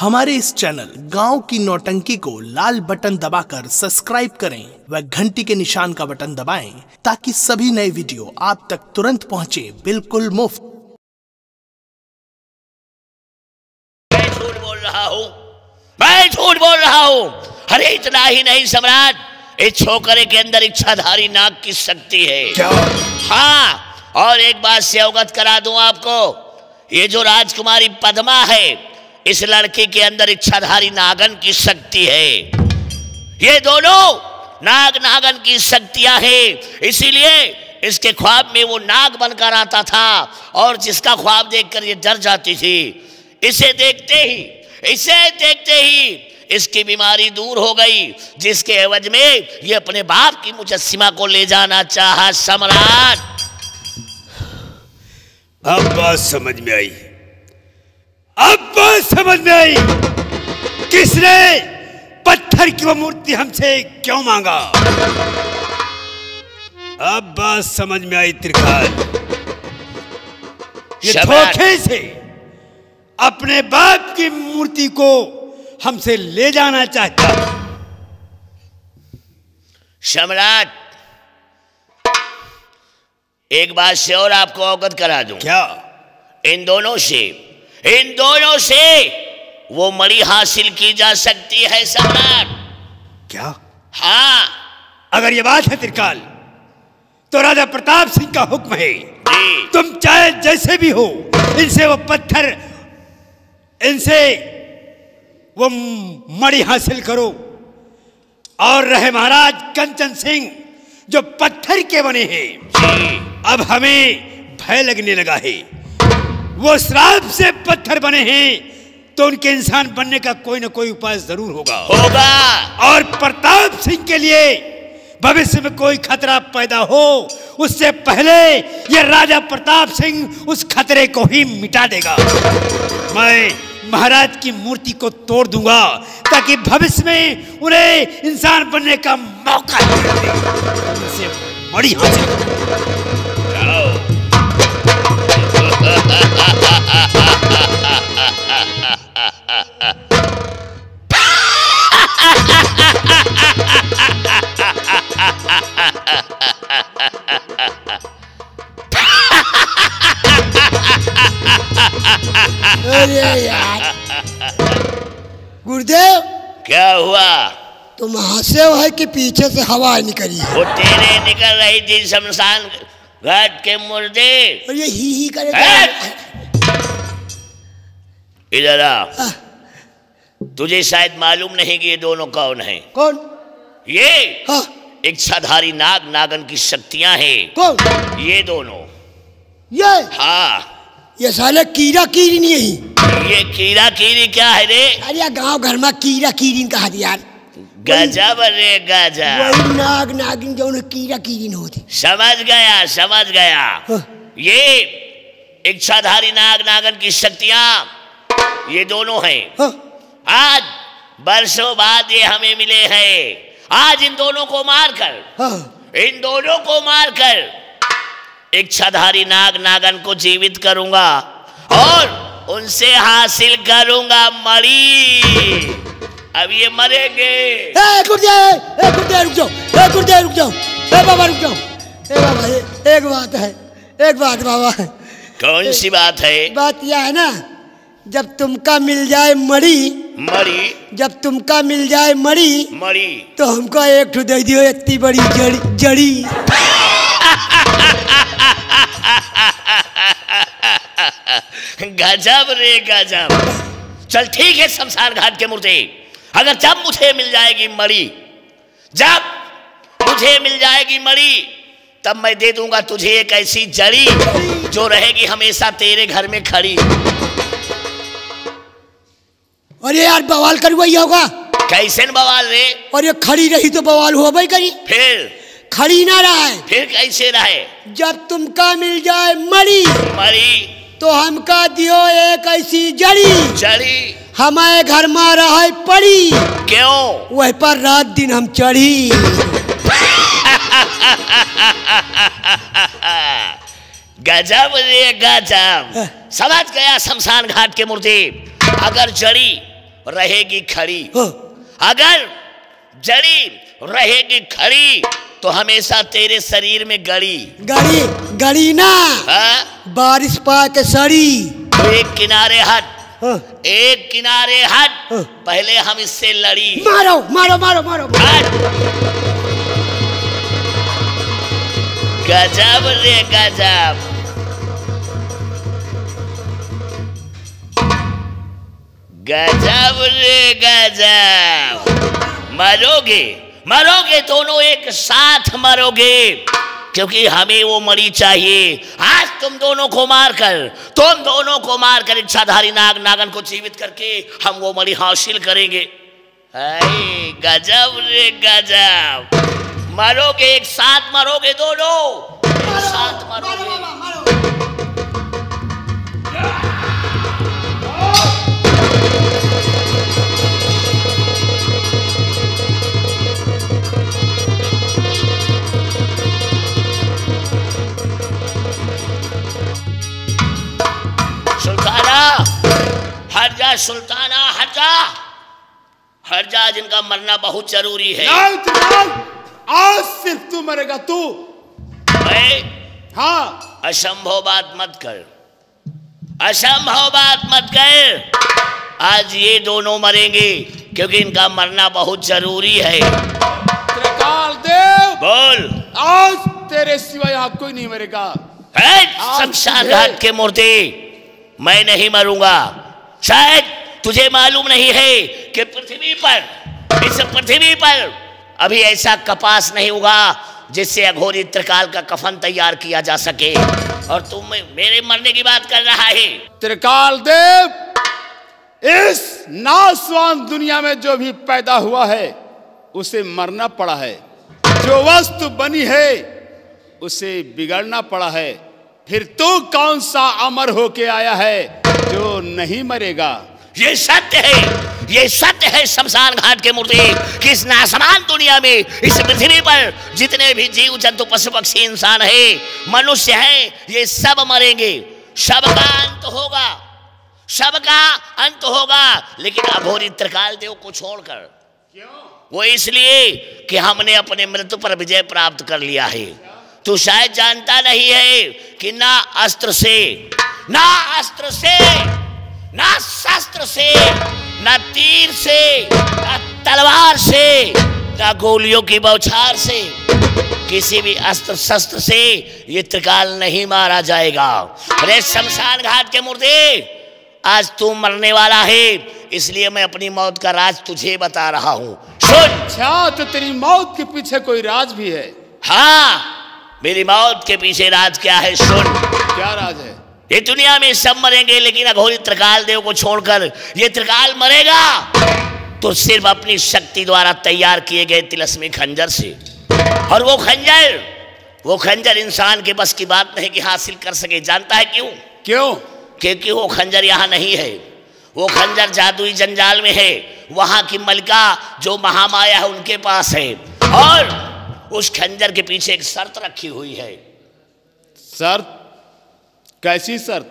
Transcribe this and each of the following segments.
हमारे इस चैनल गांव की नौटंकी को लाल बटन दबाकर सब्सक्राइब करें व घंटी के निशान का बटन दबाएं ताकि सभी नए वीडियो आप तक तुरंत पहुंचे बिल्कुल मुफ्त। मैं झूठ बोल रहा हूँ। अरे इतना ही नहीं सम्राट, इस छोकरे के अंदर इच्छाधारी नाग की शक्ति है। क्या? हाँ, और एक बात से अवगत करा दूं आपको, ये जो राजकुमारी पद्मा है, इस लड़की के अंदर इच्छाधारी नागन की शक्ति है। ये दोनों नाग नागन की शक्तियां हैं, इसीलिए इसके ख्वाब में वो नाग बनकर आता था और जिसका ख्वाब देखकर ये डर जाती थी। इसे देखते ही इसकी बीमारी दूर हो गई, जिसके एवज में ये अपने बाप की मुजस्सिमा को ले जाना चाहा। सम्राट, अब बात समझ में आई, किसने पत्थर की वो मूर्ति हमसे क्यों मांगा? अब बात समझ में आई त्रिकाल। ये धोखे से अपने बाप की मूर्ति को हमसे ले जाना चाहता। सम्राट, एक बात से और आपको अवगत करा दूं। क्या? इन दोनों से वो मणि हासिल की जा सकती है सम्राट। क्या? हाँ। अगर ये बात है त्रिकाल, तो राजा प्रताप सिंह का हुक्म है, तुम चाहे जैसे भी हो इनसे वो मणि हासिल करो। और रहे महाराज कंचन सिंह जो पत्थर के बने हैं, अब हमें भय लगने लगा है। वो श्राप से पत्थर बने हैं तो उनके इंसान बनने का कोई ना कोई उपाय जरूर होगा। और प्रताप सिंह के लिए भविष्य में कोई खतरा पैदा हो, उससे पहले ये राजा प्रताप सिंह उस खतरे को ही मिटा देगा। मैं महाराज की मूर्ति को तोड़ दूंगा ताकि भविष्य में उन्हें इंसान बनने का मौका मिले। उनसे बड़ी हासिल अरे यार गुरुदेव, क्या हुआ? तुम हंसे हो है कि पीछे से हवा निकली है? वो तेरे निकल रही थी शमशान घाट के मुर्दे। और ये ही करेगा। इधर आ। तुझे शायद मालूम नहीं कि ये दोनों कौन हैं। कौन? ये हाँ। इच्छाधारी नाग नागन की शक्तियां हैं। कौन? ये दोनों। ये? हाँ। ये साले कीड़ा कीरिन यही। ये कीड़ा कीरी क्या है रे? अरे गांव घर में कीड़ा कीरिन कहा यार। गजब रे गजब। वही नाग नागिन जो कीड़ा कीरिन होती। समझ गया। हाँ। ये इच्छाधारी नाग नागन की शक्तियां ये दोनों हैं। हाँ। आज बरसों बाद ये हमें मिले हैं। आज इन दोनों को मारकर इच्छाधारी नाग नागन को जीवित करूंगा और उनसे हासिल करूंगा मणि। अब ये मरेंगे। गुरुदेव रुक जाओ। बाबा रुक जाओ। बाबा एक बात बाबा। कौन सी बात है? बात यह है ना, जब तुमका मिल जाए मणि तो हमको एक ठो दे दियो, इतनी बड़ी जड़ी। गजब रे गजब। चल ठीक है शमशान घाट के मुर्दे, अगर जब मुझे मिल जाएगी मणि तब मैं दे दूंगा तुझे एक ऐसी जड़ी जो रहेगी हमेशा तेरे घर में खड़ी। अरे यार बवाल करूँ होगा। कैसे बवाल रे? और ये खड़ी रही तो बवाल हुआ भाई करी। फिर खड़ी ना रहे। फिर कैसे रहे? जब तुमका मिल जाए मणि तो हमका दियो एक ऐसी जड़ी हमारे घर में रहे पड़ी। क्यों? वही पर रात दिन हम चढ़ी। गजब रे गजब। समझ गया शमशान घाट के मुर्दे, अगर जड़ी रहेगी खड़ी, अगर जड़ी रहेगी खड़ी तो हमेशा तेरे शरीर में गड़ी गड़ी गड़ी ना बारिश पा के सड़ी। तो एक किनारे हट, एक किनारे हट, पहले हम इससे लड़ी। मारो मारो मारो मारो, हट। गजब रे गजब, गजब रे गजब। मरोगे मरोगे, दोनों एक साथ मरोगे, क्योंकि हमें वो मणि चाहिए। आज तुम दोनों को मारकर इच्छाधारी नाग नागन को जीवित करके हम वो मणि हासिल करेंगे। गजब रे गजब, मरोगे एक साथ, मरोगे दोनों एक साथ मरोगे। हट जा सुल्ताना, हट जा, हट जा, जिनका मरना बहुत जरूरी है। आज सिर्फ तू मरेगा, तू। मैं? हाँ। असंभव बात मत कर, असंभव बात मत कर। आज ये दोनों मरेंगे क्योंकि इनका मरना बहुत जरूरी है। त्रिकाल देव बोल। आज तेरे सिवा यहाँ कोई नहीं मरेगा। शमशान घाट के मूर्ति, मैं नहीं मरूंगा। शायद तुझे मालूम नहीं है कि पृथ्वी पर, इस पृथ्वी पर अभी ऐसा कपास नहीं हुआ जिससे अघोरी त्रिकाल का कफन तैयार किया जा सके, और तुम मेरे मरने की बात कर रहा है। त्रिकाल देव, इस नासवान दुनिया में जो भी पैदा हुआ है उसे मरना पड़ा है, जो वस्तु बनी है उसे बिगड़ना पड़ा है। फिर तू कौन सा अमर होके आया है जो नहीं मरेगा? ये सत्य है, ये सत्य है शमशान घाट के मूर्ति कि इस नासमान दुनिया में, इस पृथ्वी पर जितने भी जीव जंतु पशु पक्षी इंसान है, मनुष्य है, ये सब मरेंगे, सबका अंत होगा, सबका अंत होगा। लेकिन अघोरी त्रिकाल देव को छोड़कर। क्यों? वो इसलिए कि हमने अपने मृत्यु पर विजय प्राप्त कर लिया है। तू शायद जानता नहीं है कि ना अस्त्र से, ना अस्त्र से, ना शस्त्र से, ना तीर से, ना तलवार से, ना गोलियों की बौछार से, किसी भी अस्त्र शस्त्र से ये त्रिकाल नहीं मारा जाएगा। अरे शमशान घाट के मुर्दे, आज तू मरने वाला है, इसलिए मैं अपनी मौत का राज तुझे बता रहा हूं। सुन। अच्छा, तो तेरी मौत के पीछे कोई राज भी है? हाँ, मेरी मौत के पीछे राज क्या है? सुन। क्या राज है? ये दुनिया में सब मरेंगे, लेकिन अघोरी त्रिकाल देव को छोड़कर ये त्रिकाल मरेगा तो सिर्फ अपनी शक्ति द्वारा तैयार किए गए तिलस्मी खंजर से। और वो खंजर इंसान के बस की बात नहीं कि हासिल कर सके। जानता है क्यों? क्यों? क्योंकि वो खंजर यहाँ नहीं है, वो खंजर जादुई जंजाल में है। वहां की मलिका जो महामाया है उनके पास है, और उस खंजर के पीछे एक शर्त रखी हुई है। शर्त? कैसी शर्त?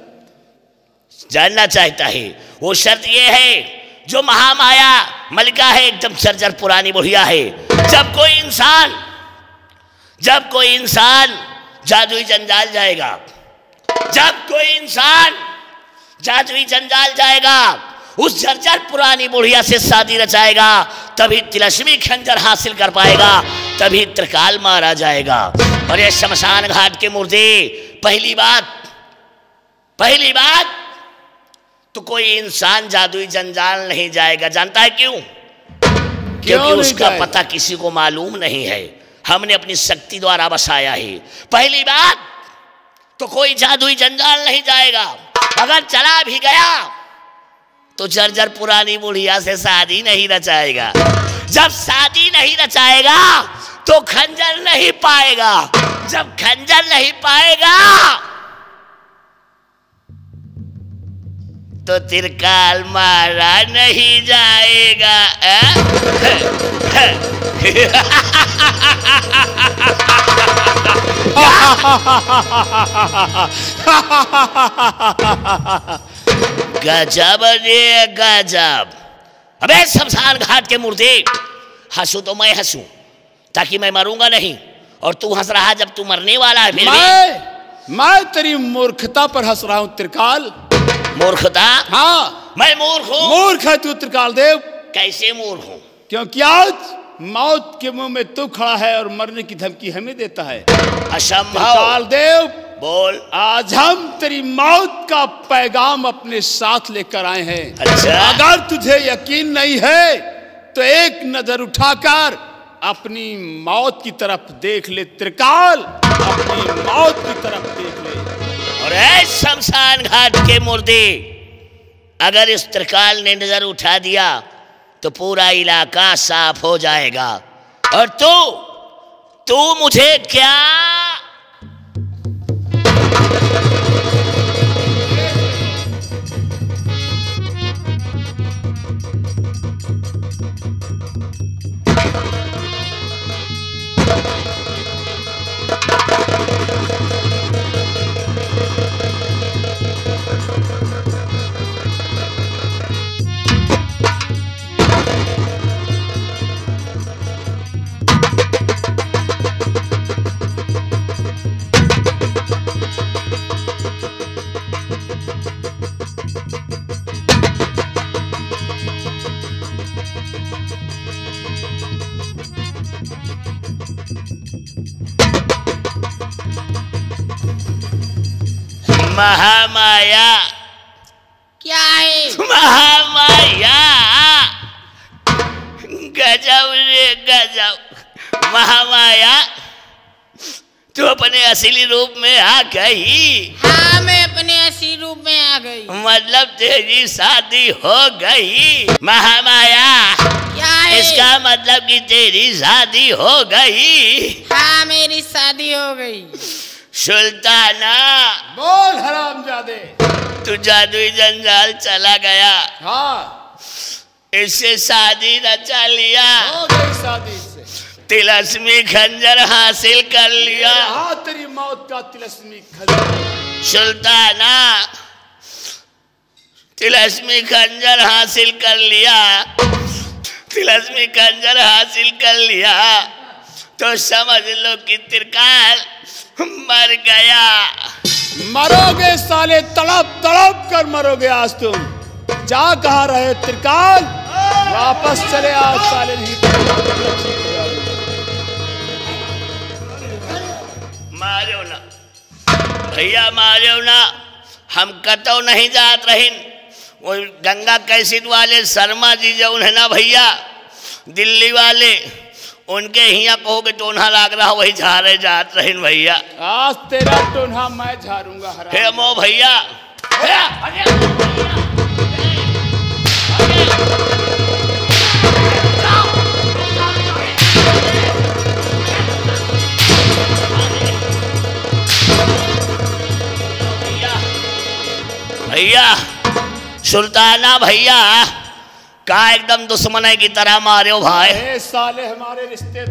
जानना चाहता है? वो शर्त ये है, जो महामाया मलिका है, एकदम जर्जर पुरानी बुढ़िया है। जब कोई इंसान जादुई जंजाल जाएगा, जब कोई इंसान जादुई जंजाल जाएगा, उस जर्जर पुरानी बुढ़िया से शादी रचाएगा, तभी तिलस्मी खंजर हासिल कर पाएगा, तभी त्रिकाल मारा जाएगा। और ये शमशान घाट के मुर्दे, पहली बात तो कोई इंसान जादुई जंजाल नहीं जाएगा। जानता है क्यों? क्योंकि उसका पता किसी को मालूम नहीं है, हमने अपनी शक्ति द्वारा बसाया है। पहली बात तो कोई जादुई जंजाल नहीं जाएगा, अगर चला भी गया तो जर्जर पुरानी बुढ़िया से शादी नहीं रचाएगा। जब शादी नहीं रचाएगा तो खंजर नहीं पाएगा, जब खंजर नहीं पाएगा तो त्रिकाल मारा नहीं जाएगा। गजब रे गजब, अबे शमशान घाट के मुर्दे, हंसू तो मैं हंसू ताकि मैं मरूंगा नहीं, और तू हंस रहा जब तू मरने वाला है। फिर मैं तेरी मूर्खता पर हंस रहा हूं त्रिकाल। मूर्खता? हाँ, मैं मूर्ख हूँ? मूर्ख है तू त्रिकाल देव। कैसे मूर्ख हूँ? क्योंकि आज मौत के मुंह में तू खड़ा है और मरने की धमकी हमें देता है। असंभव। त्रिकाल देव बोल। आज हम तेरी मौत का पैगाम अपने साथ लेकर आए हैं। अच्छा? अगर तुझे यकीन नहीं है तो एक नजर उठाकर अपनी मौत की तरफ देख ले त्रिकाल, अपनी मौत की तरफ देख ले। और ऐ शमशान घाट के मुर्दे, अगर इस त्रिकाल ने नजर उठा दिया तो पूरा इलाका साफ हो जाएगा। और तू मुझे क्या? महामाया। क्या है? महामाया। गजब रे गजब। महामाया, तू अपने असली रूप में आ गई। हाँ, मैं अपने असली रूप में आ गई। मतलब तेरी शादी हो गई। महामाया, क्या है? इसका मतलब कि तेरी शादी हो गई। हाँ, मेरी शादी हो गई। सुल्ताना। बोल हरामजादे। तू जादुई जंजाल चला गया। हाँ, इससे शादी रचा लिया। हो गई शादी से। तिलस्मी खंजर हासिल कर लिया। हाँ, तेरी मौत का तिलस्मी खंजर। सुल्ताना, तिलस्मी खंजर हासिल कर लिया। तिलस्मी खंजर हासिल कर लिया तो समझ लो कि त्रिकाल मर गया। मरोगे साले, तड़प तड़प कर मरोगे आज तुम। जा कहाँ रहे त्रिकाल, वापस चले आज साले। नहीं मारो ना भैया, मारो ना। हम कतो नहीं जात रहीन। वो गंगा कैसेट वाले शर्मा जी जो उन्हें ना भैया, दिल्ली वाले, उनके हिया कहोगे टोन्हा लाग रहा, वही झारे जात रहीन भैया। आज तेरा टोन्हा मैं झारूंगा। हे मो भैया, भैया सुल्ताना भैया का एकदम दुश्मन की तरह मारे हो भाई। साले हमारे रिश्ते।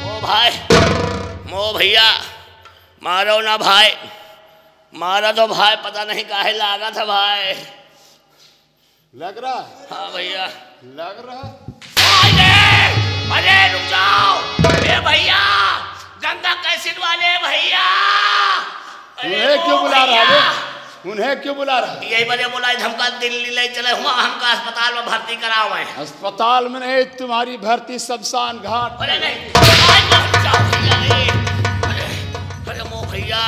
ओ भाई, मो भैया मारो ना भाई, मारा तो भाई, पता नहीं काहे लागा था भाई। लग रहा है? हाँ भैया लग रहा। अरे रुक जाओ भैया, गंगा कैसेट वाले भैया। उन्हें क्यों बुला रहा है? उन्हें क्यों बुला रहा है? यही वजह बोला हमका दिल्ली ले चले हुआ, हमका अस्पताल में भर्ती कराओ। मैं अस्पताल में नहीं, तुम्हारी भर्ती शमशान घाट। अरे नहीं, अरे मो भैया,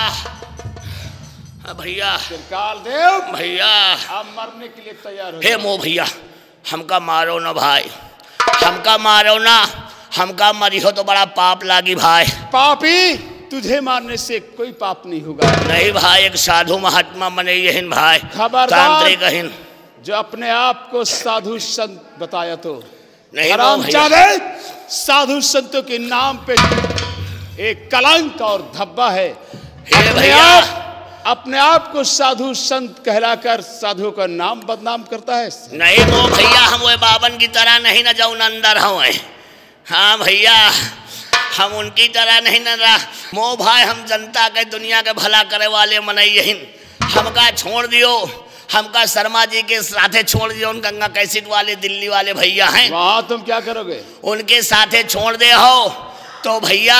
भैया त्रिकाल देव भैया, आप मरने के लिए तैयार हो। हे मो भैया, हमका मारो ना भाई, हमका मारो ना। हमका मरी हो तो बड़ा पाप लागी भाई। पापी, तुझे मारने से कोई पाप नहीं होगा। नहीं भाई, एक साधु महात्मा मने यहिन भाई, खबरदार जो अपने आप को साधु संत बताया तो नहीं। साधु संतों के नाम पे एक कलंक और धब्बा है। अपने आप को साधु संत कहलाकर साधुओं का नाम बदनाम करता है। नहीं वो भैया, हम वो बावन की तरह नहीं न जाऊन अंदर हुए। हाँ भैया, हम उनकी तरह नहीं न रहा। मो भाई, हम जनता के दुनिया के भला करे वाले मनई। हमका छोड़ दियो हमका शर्मा जी के साथे छोड़ दियो, उन गंगा कैसेट वाले दिल्ली वाले भैया हैं, वहां तुम क्या करोगे? उनके साथे छोड़ दे हो तो भैया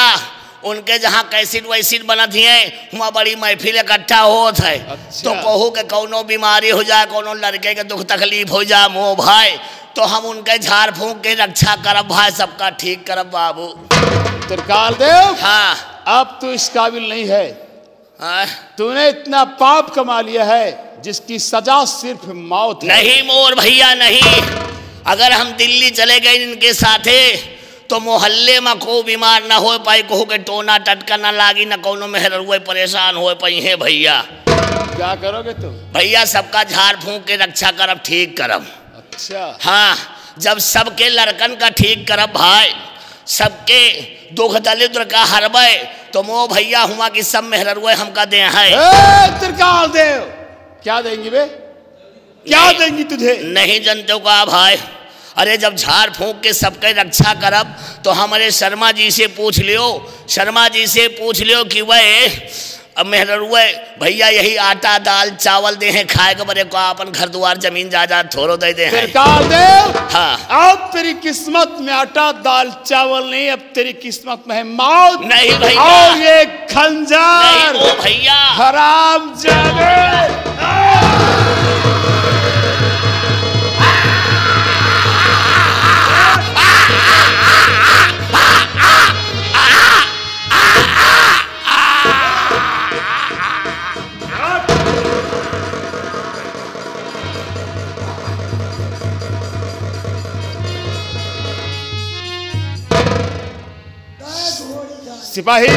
उनके जहाँ कैसेट वैसेट बनत है वहाँ बड़ी महफिल इकट्ठा होत है। अच्छा। तो कहूँ के कौनो बीमारी हो जाए, कोनो लड़के के दुख तकलीफ हो जाए मोह भाई, तो हम उनके झाड़ फूंक के रक्षा करब भाई, सबका ठीक करब बाबू। त्रिकाल देव, हाँ अब तू इस काबिल नहीं है। हाँ? तूने इतना पाप कमा लिया है जिसकी सजा सिर्फ मौत है। नहीं मोर भैया नहीं, अगर हम दिल्ली चले गए इनके साथे तो मोहल्ले में को बीमार ना हो पाई, को के टोना टटका ना लागी, ना कोनो मेहरुए परेशान हो पाई है भैया। क्या करोगे तुम? भैया सबका झाड़ फूंक के रक्षा करब, ठीक करब। अच्छा। हाँ, जब सबके लड़कन का ठीक करब भाई, सबके दुख दलिद्र का हरबे, तो मो भैया हुआ कि सब मेहरुए हमका दे है। त्रिकाल देव, क्या देंगी बे? क्या देंगी तुझे? नहीं जनते का भाई, अरे जब झाड़ फूंक के सबके रक्षा करब तो हमारे शर्मा जी से पूछ लियो, शर्मा जी से पूछ लियो कि वह अब मेहरुए भैया यही आटा दाल चावल दे हैं खाए के बड़े को, अपन घर द्वार जमीन जायदाद थोड़ो दे हैं। त्रिकाल देव, हाँ, अब तेरी किस्मत में आटा दाल चावल नहीं, अब तेरी किस्मत में है मौत। नहीं भैया, और ये खंजर नहीं वो भैया, हराम जादे। सिपाही,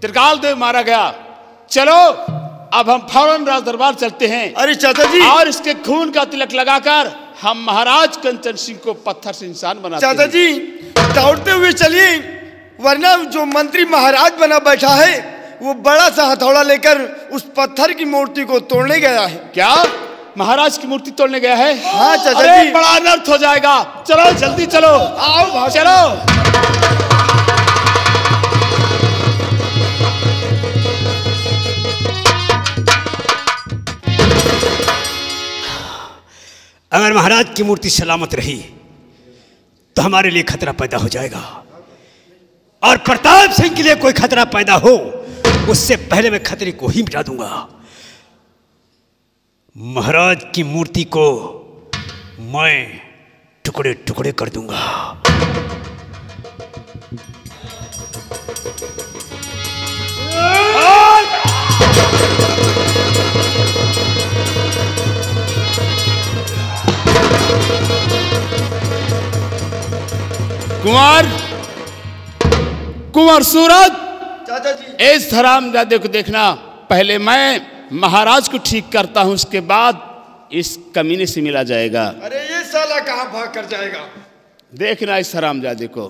त्रिकाल देव मारा गया, चलो अब हम फौरन राज दरबार चलते हैं। अरे चाचा जी, और इसके खून का तिलक लगाकर हम महाराज कंचन सिंह को पत्थर से इंसान बनाते हैं। चाचा जी दौड़ते हुए चलिए, वरना जो मंत्री महाराज बना बैठा है वो बड़ा सा हथौड़ा लेकर उस पत्थर की मूर्ति को तोड़ने गया है। क्या महाराज की मूर्ति तोड़ने गया है? हाँ चाचा अरे जी। बड़ा अनर्थ हो जाएगा, चलो जल्दी चलो। आओ चलो। अगर महाराज की मूर्ति सलामत रही तो हमारे लिए खतरा पैदा हो जाएगा, और प्रताप सिंह के लिए कोई खतरा पैदा हो उससे पहले मैं खतरे को ही मिटा दूंगा। महाराज की मूर्ति को मैं टुकड़े टुकड़े कर दूंगा। कुंवर सूरत, चाचा जी इस हरामजादे को देखना, पहले मैं महाराज को ठीक करता हूं, उसके बाद इस कमीने से मिला जाएगा। अरे ये साला कहां भाग कर जाएगा? देखना इस हरामजादे को।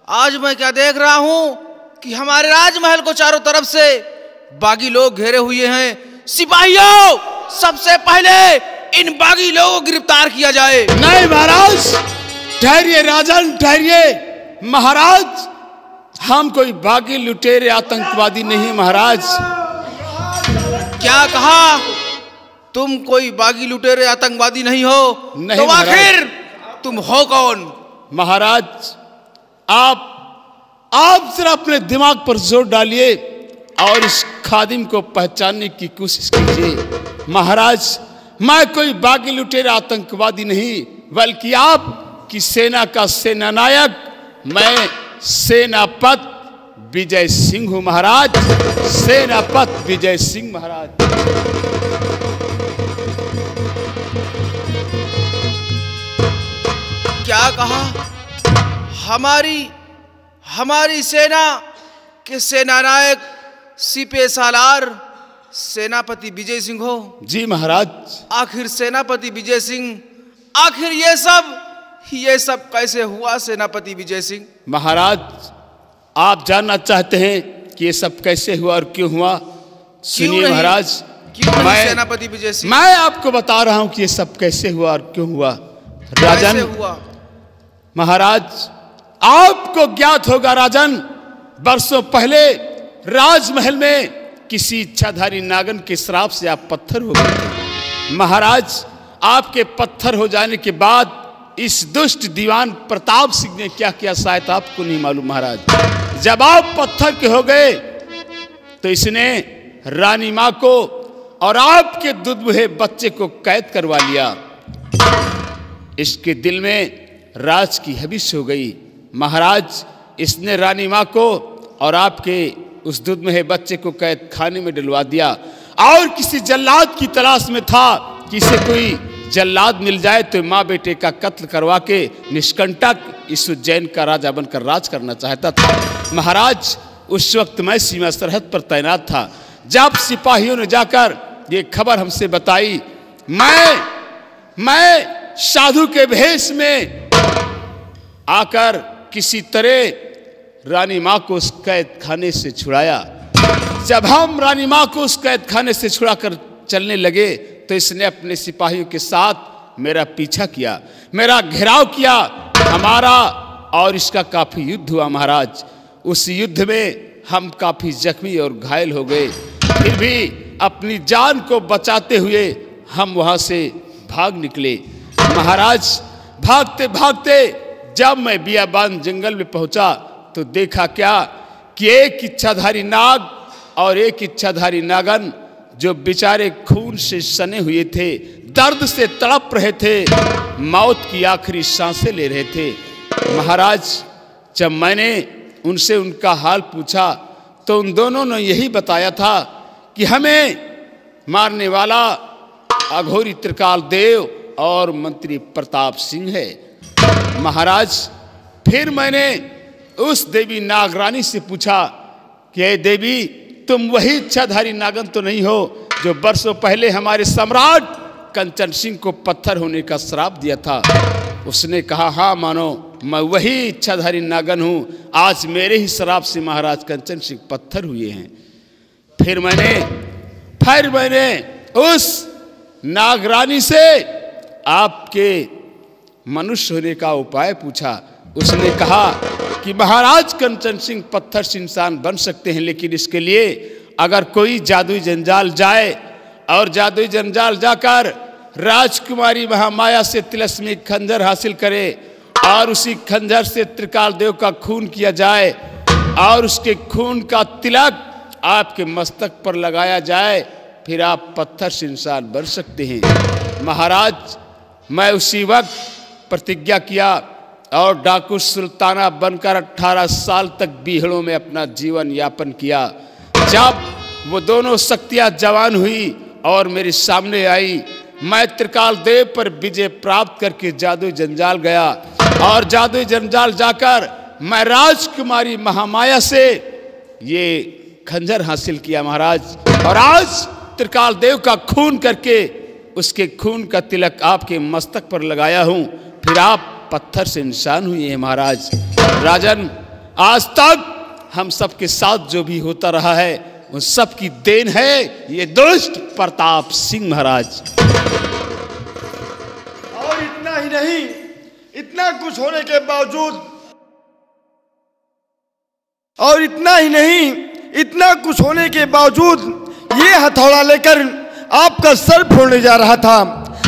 आज मैं क्या देख रहा हूं कि हमारे राजमहल को चारों तरफ से बागी लोग घेरे हुए हैं। सिपाहियों, सबसे पहले इन बागी लोगों को गिरफ्तार किया जाए। नहीं महाराज, ठहरिए राजन, ठहरिए। महाराज, हम कोई बागी लुटेरे आतंकवादी नहीं महाराज। क्या कहा? तुम कोई बागी लुटेरे आतंकवादी नहीं हो? नहीं तो आखिर तुम हो कौन? महाराज, आप जरा अपने दिमाग पर जोर डालिए और इस खादिम को पहचानने की कोशिश कीजिए। महाराज, मैं कोई बागी लुटेरा आतंकवादी नहीं, बल्कि आप की सेना का सेनानायक, मैं सेनापत विजय सिंह हूं महाराज, सेनापति विजय सिंह महाराज। क्या कहा? हमारी सेना के सेनानायक सीपे सालार सेनापति विजय सिंह हो? जी महाराज। आखिर सेनापति विजय सिंह, आखिर ये सब कैसे हुआ सेनापति विजय सिंह? महाराज, आप जानना चाहते हैं कि ये सब कैसे हुआ और क्यों हुआ? सुनिए महाराज, सेनापति विजय सिंह, मैं आपको बता रहा हूं कि ये सब कैसे हुआ और क्यों हुआ। राजन, हुआ? महाराज, आपको ज्ञात होगा राजन, वर्षों पहले राजमहल में किसी इच्छाधारी नागन के श्राप से आप पत्थर हो गए थे। महाराज, आपके पत्थर हो जाने के बाद इस दुष्ट दीवान प्रताप सिंह ने क्या किया शायद आपको नहीं मालूम महाराज। जब आप पत्थर के हो गए तो इसने रानी मां को और आपके दुधमुहे बच्चे को कैद करवा लिया। इसके दिल में राज की हविस हो गई। महाराज, इसने रानी मां को और आपके उस दुधमुहे बच्चे को कैद खाने में डलवा दिया और किसी जल्लाद की तलाश में था कि इसे कोई जल्लाद मिल जाए तो माँ बेटे का कत्ल करवा के निष्कंटक इस उज्जैन का राजा बनकर राज करना चाहता था। महाराज, उस वक्त मैं सीमा सरहद पर तैनात था। जब सिपाहियों ने जाकर ये खबर हमसे बताई, मैं साधु के भेष में आकर किसी तरह रानी माँ को उस कैद खाने से छुड़ाया। जब हम रानी माँ को उस कैद खाने से छुड़ाकर चलने लगे तो इसने अपने सिपाहियों के साथ मेरा पीछा किया, मेरा घेराव किया। हमारा और इसका काफी युद्ध हुआ महाराज। उस युद्ध में हम काफी जख्मी और घायल हो गए, फिर भी अपनी जान को बचाते हुए हम वहां से भाग निकले। महाराज, भागते भागते जब मैं बियाबान जंगल में पहुंचा तो देखा क्या कि एक इच्छाधारी नाग और एक इच्छाधारी नागन जो बेचारे खून से सने हुए थे, दर्द से तड़प रहे थे, मौत की आखिरी सांसें ले रहे थे। महाराज, जब मैंने उनसे उनका हाल पूछा तो उन दोनों ने यही बताया था कि हमें मारने वाला अघोरी त्रिकाल देव और मंत्री प्रताप सिंह है। महाराज, फिर मैंने उस देवी नागरानी से पूछा कि देवी, तुम वही इच्छाधारी नागन तो नहीं हो जो वर्षों पहले हमारे सम्राट कंचन सिंह को पत्थर होने का श्राप दिया था? उसने कहा, हाँ मानो, मैं वही इच्छाधारी नागन हूं। आज मेरे ही श्राप से महाराज कंचन सिंह पत्थर हुए हैं। फिर मैंने उस नागरानी से आपके मनुष्य होने का उपाय पूछा। उसने कहा कि महाराज कंचन सिंह पत्थर से इंसान बन सकते हैं, लेकिन इसके लिए अगर कोई जादुई जंजाल जाए और जादुई जंजाल जाकर राजकुमारी महामाया से तिलस्मी खंजर हासिल करे और उसी खंजर से त्रिकाल देव का खून किया जाए और उसके खून का तिलक आपके मस्तक पर लगाया जाए, फिर आप पत्थर से इंसान बन सकते हैं। महाराज, मैं उसी वक्त प्रतिज्ञा किया और डाकू सुल्ताना बनकर 18 साल तक बीहड़ों में अपना जीवन यापन किया। जब वो दोनों शक्तियां जवान हुई और मेरे सामने आई, मैं त्रिकाल देव पर विजय प्राप्त करके जादुई जंजाल गया और जादुई जंजाल जाकर मैं राजकुमारी महामाया से ये खंजर हासिल किया महाराज। और आज त्रिकाल देव का खून करके उसके खून का तिलक आपके मस्तक पर लगाया हूं, फिर आप पत्थर से इंसान हुए हैं महाराज। राजन, आज तक हम सबके साथ जो भी होता रहा है उन सब की देन है ये दुष्ट प्रताप सिंह महाराज। और इतना ही नहीं, इतना कुछ होने के बावजूद, और इतना ही नहीं, इतना कुछ होने के बावजूद ये हथौड़ा लेकर आपका सर फोड़ने जा रहा था।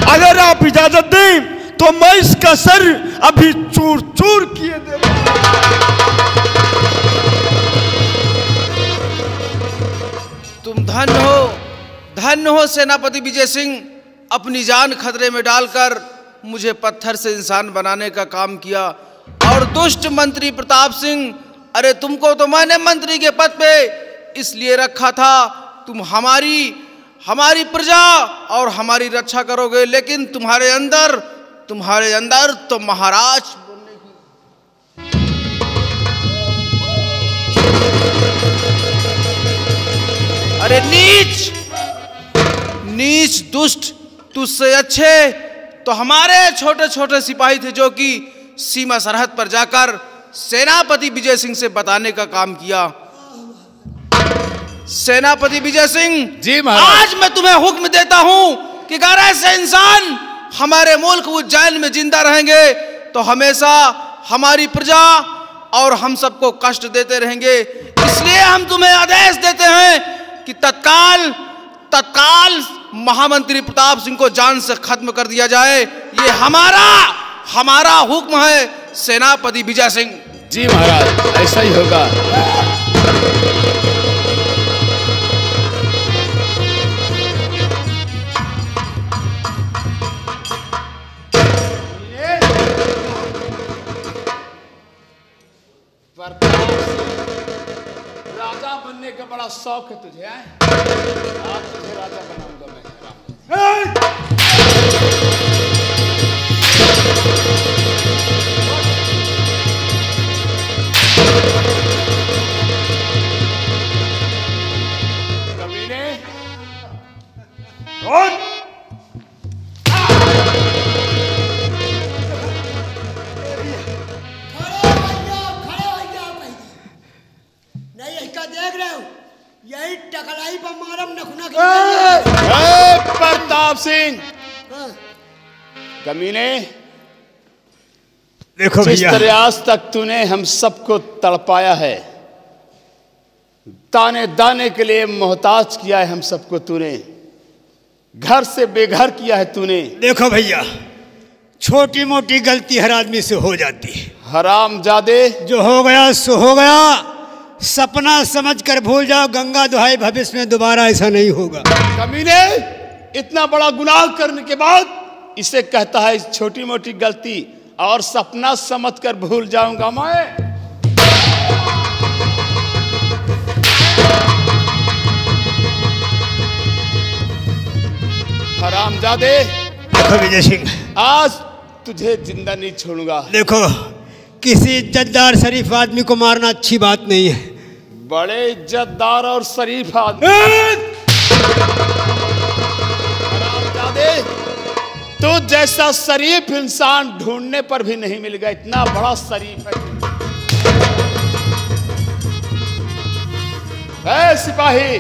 अगर आप इजाजत दें तो मैं इसका सर अभी चूर चूर किए दूंगा। तुम धन्य हो सेनापति विजय सिंह। अपनी जान खतरे में डालकर मुझे पत्थर से इंसान बनाने का काम किया और दुष्ट मंत्री प्रताप सिंह अरे तुमको तो मैंने मंत्री के पद पे इसलिए रखा था, तुम हमारी प्रजा और हमारी रक्षा करोगे, लेकिन तुम्हारे अंदर तो महाराज बनने की। अरे नीच दुष्ट, तुझसे अच्छे तो हमारे छोटे छोटे सिपाही थे जो कि सीमा सरहद पर जाकर सेनापति विजय सिंह से बताने का काम किया। सेनापति विजय सिंह जी महाराज, आज मैं तुम्हें हुक्म देता हूं कि अगर ऐसे इंसान हमारे मुल्क उज्जैन में जिंदा रहेंगे तो हमेशा हमारी प्रजा और हम सबको कष्ट देते रहेंगे। इसलिए हम तुम्हें आदेश देते हैं कि तत्काल महामंत्री प्रताप सिंह को जान से खत्म कर दिया जाए। ये हमारा हुक्म है सेनापति विजय सिंह। जी महाराज, ऐसा ही होगा। राजा बनने का बड़ा शौक है तुझे, आज तुझे राजा बनाऊंगा मैं। कमीने, देख रहे हो, यही टकराई पर मारम नखुना प्रताप सिंह। कमीने, देखो जिस भैया, तरह आज तक तूने हम सबको तड़पाया है, दाने दाने के लिए मोहताज किया है हम सबको, तूने घर से बेघर किया है तूने। देखो भैया, छोटी मोटी गलती हर आदमी से हो जाती है। हरामजादे, जो हो गया सो हो गया, सपना समझकर भूल जाओ। गंगा दुहाई, भविष्य में दोबारा ऐसा नहीं होगा। कमीने, इतना बड़ा गुनाह करने के बाद इसे कहता है छोटी मोटी गलती और सपना समझकर भूल जाऊंगा मैं। हरामजादे, देखो विजय सिंह, आज तुझे जिंदा नहीं छोड़ूंगा। देखो, किसी इज्जतदार शरीफ आदमी को मारना अच्छी बात नहीं है। बड़े इज्जतदार और शरीफ आदमी, हरामजादे, तो जैसा शरीफ इंसान ढूंढने पर भी नहीं मिलेगा, इतना बड़ा शरीफ है। सिपाही,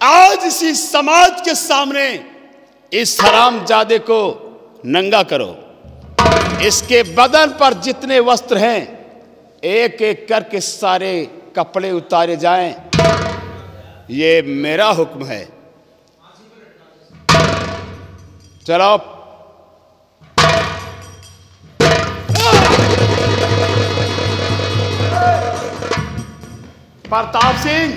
आज इसी समाज के सामने इस हरामजादे को नंगा करो। इसके बदन पर जितने वस्त्र हैं एक एक करके सारे कपड़े उतारे जाएं। ये मेरा हुक्म है। चलो। प्रताप सिंह,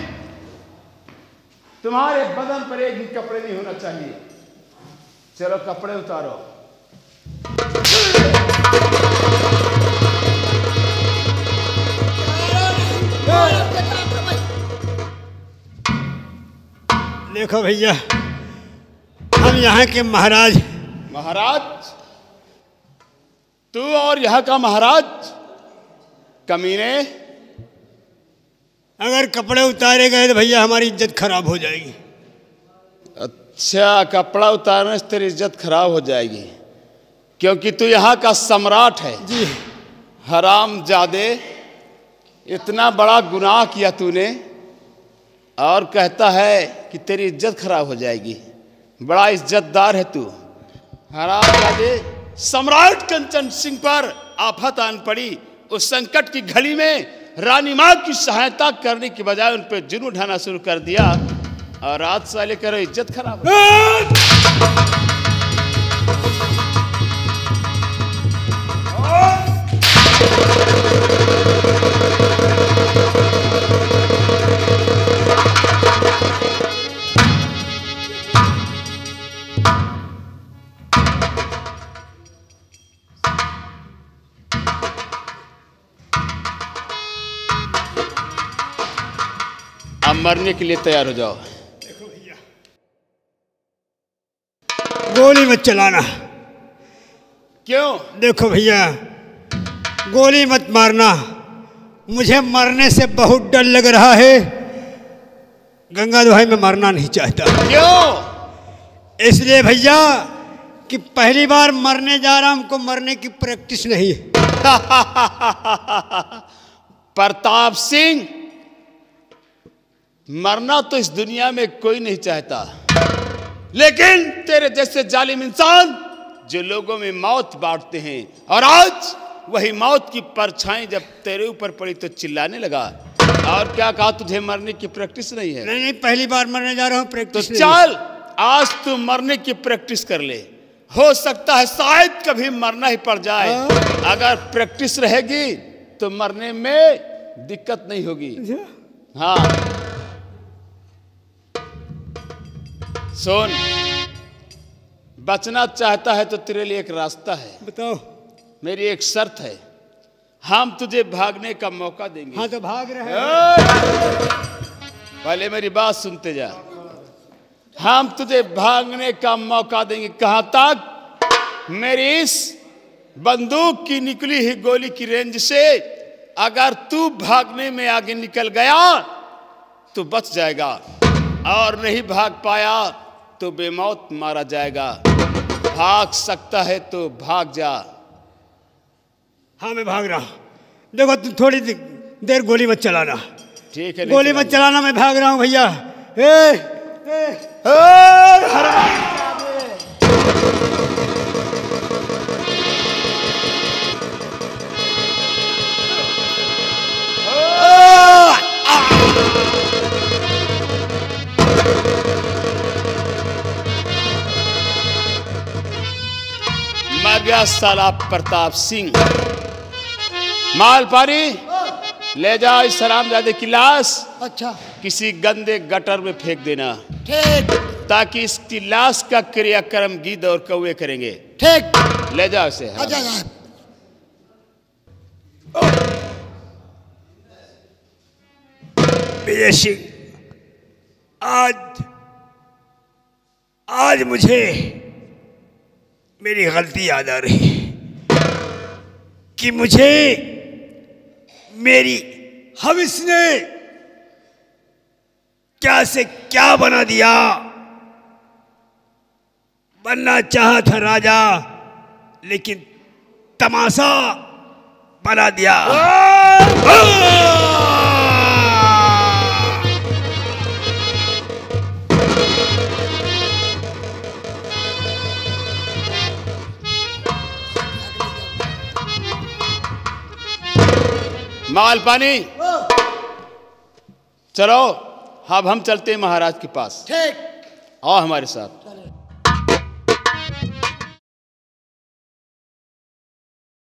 तुम्हारे बदन पर एक भी कपड़े नहीं होना चाहिए। चलो कपड़े उतारो। देखो भैया, हम यहाँ के महाराज। महाराज? तू और यहाँ का महाराज? कमीने, अगर कपड़े उतारे गए तो भैया हमारी इज्जत खराब हो जाएगी। अच्छा, कपड़ा उतारने से तेरी इज्जत खराब हो जाएगी क्योंकि तू यहाँ का सम्राट है। जी। हरामजादे, इतना बड़ा गुनाह किया तूने और कहता है कि तेरी इज्जत खराब हो जाएगी। बड़ा इज्जतदार है तू। हरामजादे, सम्राट कंचन सिंह पर आफत आन पड़ी। उस संकट की घड़ी में रानी माँ की सहायता करने की बजाय उन पर जुर्म उठाना शुरू कर दिया और आज साले करो इज्जत खराब हो। मरने के लिए तैयार हो जाओ। गोली मत चलाना। क्यों? देखो भैया, गोली मत मारना, मुझे मरने से बहुत डर लग रहा है। गंगा दुहाई में मरना नहीं चाहता। क्यों? इसलिए भैया कि पहली बार मरने जा रहा हूं, हमको मरने की प्रैक्टिस नहीं है। प्रताप सिंह, मरना तो इस दुनिया में कोई नहीं चाहता, लेकिन तेरे जैसे जालिम इंसान जो लोगों में मौत बांटते हैं, और आज वही मौत की परछाई जब तेरे ऊपर पड़ी तो चिल्लाने लगा। और क्या कहा, तुझे मरने की प्रैक्टिस नहीं है? नहीं, पहली बार मरने जा रहा हूं, प्रैक्टिस तो चल आज तू मरने की प्रैक्टिस कर ले। हो सकता है शायद कभी मरना ही पड़ जाए। अगर प्रैक्टिस रहेगी तो मरने में दिक्कत नहीं होगी। हाँ सुन, बचना चाहता है तो तेरे लिए एक रास्ता है। बताओ। मेरी एक शर्त है, हम तुझे भागने का मौका देंगे। हाँ तो भाग रहे हैं। पहले मेरी बात सुनते जा। हम तुझे भागने का मौका देंगे। कहां तक? मेरी इस बंदूक की निकली हुई गोली की रेंज से अगर तू भागने में आगे निकल गया तो बच जाएगा, और नहीं भाग पाया तो बेमौत मारा जाएगा। भाग सकता है तो भाग जा। हाँ मैं भाग रहा हूं। देखो तुम थोड़ी देर गोली मत चलाना। ठीक है, गोली मत चलाना, मैं भाग रहा हूं भैया। मर गया साला प्रताप सिंह। मालपानी, ले जाओ इस हरामजादे की लाश। अच्छा किसी गंदे गटर में फेंक देना। ठीक। ताकि इसकी लाश का क्रियाक्रम गिद्ध और कौवे करेंगे। ठीक। ले जाओ इसे। अच्छा विजय सिंह, आज मुझे मेरी गलती याद आ रही कि मुझे मेरी हविस ने क्या से क्या बना दिया। बनना चाहा था राजा, लेकिन तमाशा बना दिया। मालपानी, चलो अब हम चलते हैं महाराज के पास। ठीक। आओ हमारे साथ। चले।